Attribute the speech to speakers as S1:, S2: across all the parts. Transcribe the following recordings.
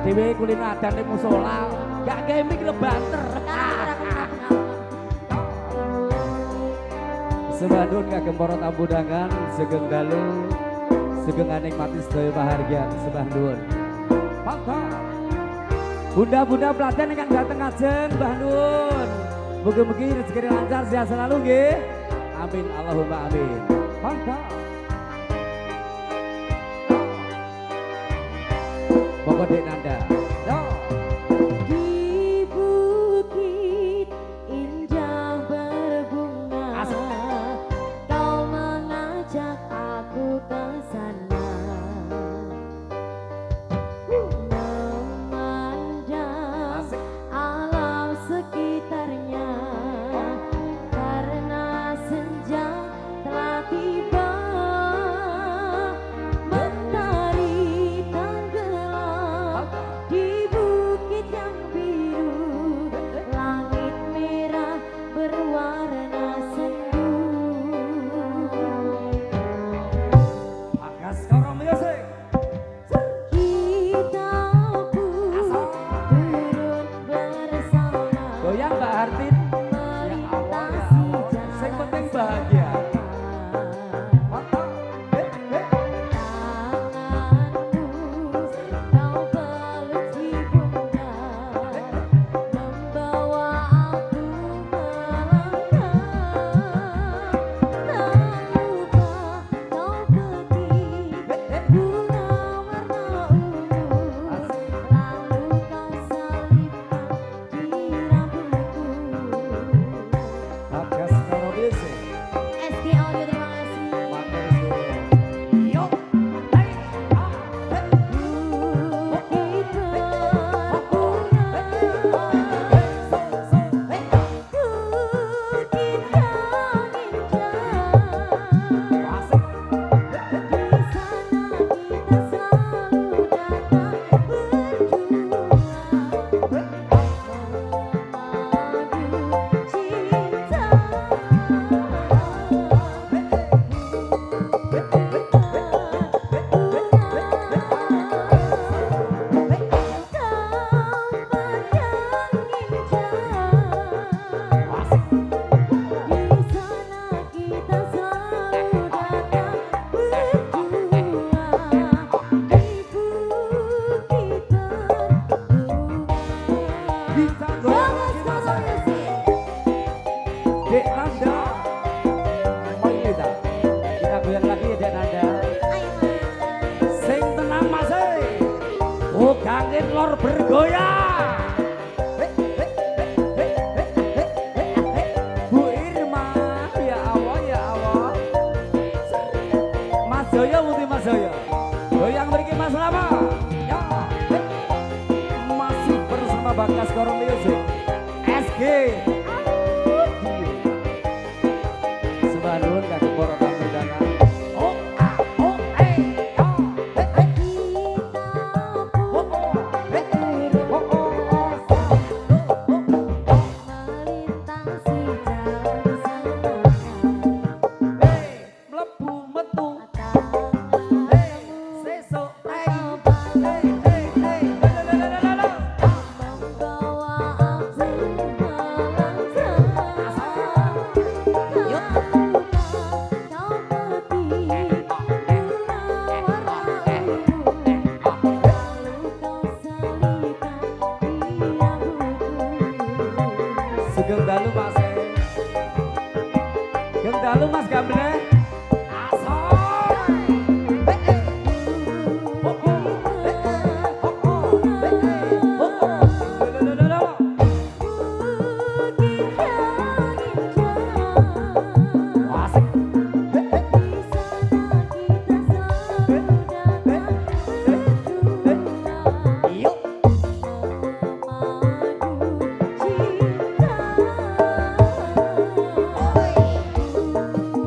S1: dewe kulino adane musola. Gak gaming le banter. Sebandun kagem para tamu undangan sugeng dalu sugeng nikmati sedaya pahargyan sembah nuwun. Monggo. Bunda-bunda pelatihan ingkang dateng ajeng Mbah Nun. Mugi-mugi rezeki lancar sehat selalu nggih. Amin Allahumma amin. Monggo. Monggo Dek Nanda. Yo.
S2: Di bukit indah berbunga, kau mengajak aku ke sana, memandang alam sekitarnya, karena senja telah tiba. Mentari tenggelam di bukit yang biru, langit merah berwarna sendu.
S1: Bagas Koro Music.
S2: Kita pun turun bersama,
S1: Goyang Mbak Hartin. Ya Allah, ya Allah. Sing penting bahagia. Monggo.
S2: tanganku kau peluk di pundak, membawa aku melangkah. Tak lupa kau petik bunga warna ungu, lalu kau selipkan di rambutku.
S1: Bagas Koro Music.
S2: SK Audio terima kasih.
S1: Matur suwun. Yo. Hey. Ah. Hey.
S2: Bukit berbunga, bukit yang indah.
S1: Asik.
S2: Di sana kita selalu datang berdua, memadu cinta.
S1: Dek Nanda. Mari kita goyang lagi ya Dek Nanda. Sing tenang Mas. Oh gangin lor bergoyang. Bu Irma, ya Allah ya Allah. Mas Joyo putih Mas Joyo. Goyang mriki Mas Rama. Ya. Masih bersama Bagas Koro Music. SG. Sebandun kagem para tamu undangan. Oh ah oh eh yo. Mlebu metu. Sesuk Sugeng dalu Mas. Sugeng dalu Mas Gamble.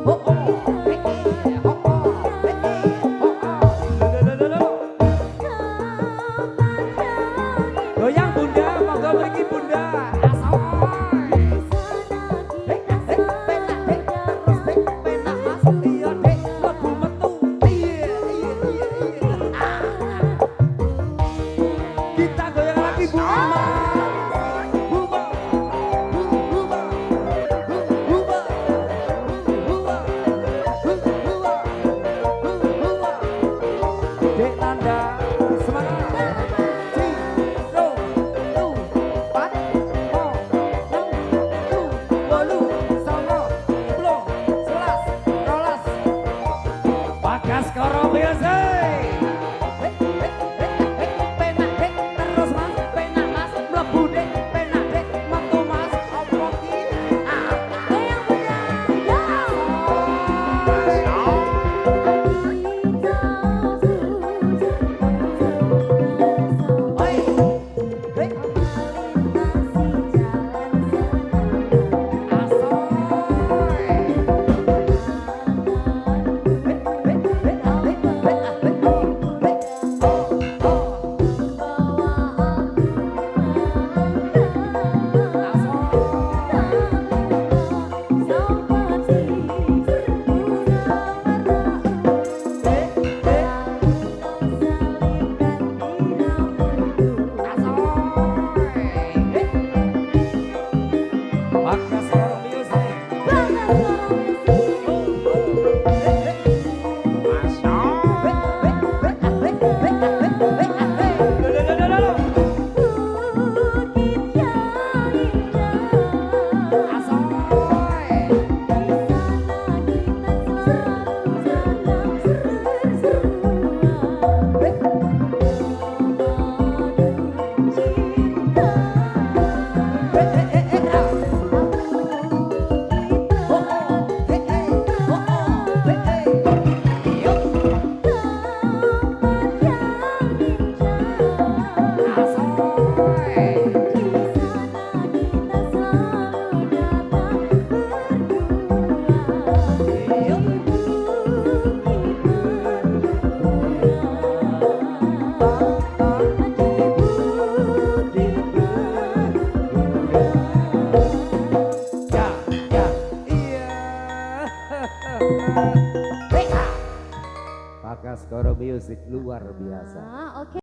S1: Oh, oh. Ya, ya, iya. Bagas Koro Music luar biasa.
S2: Oke.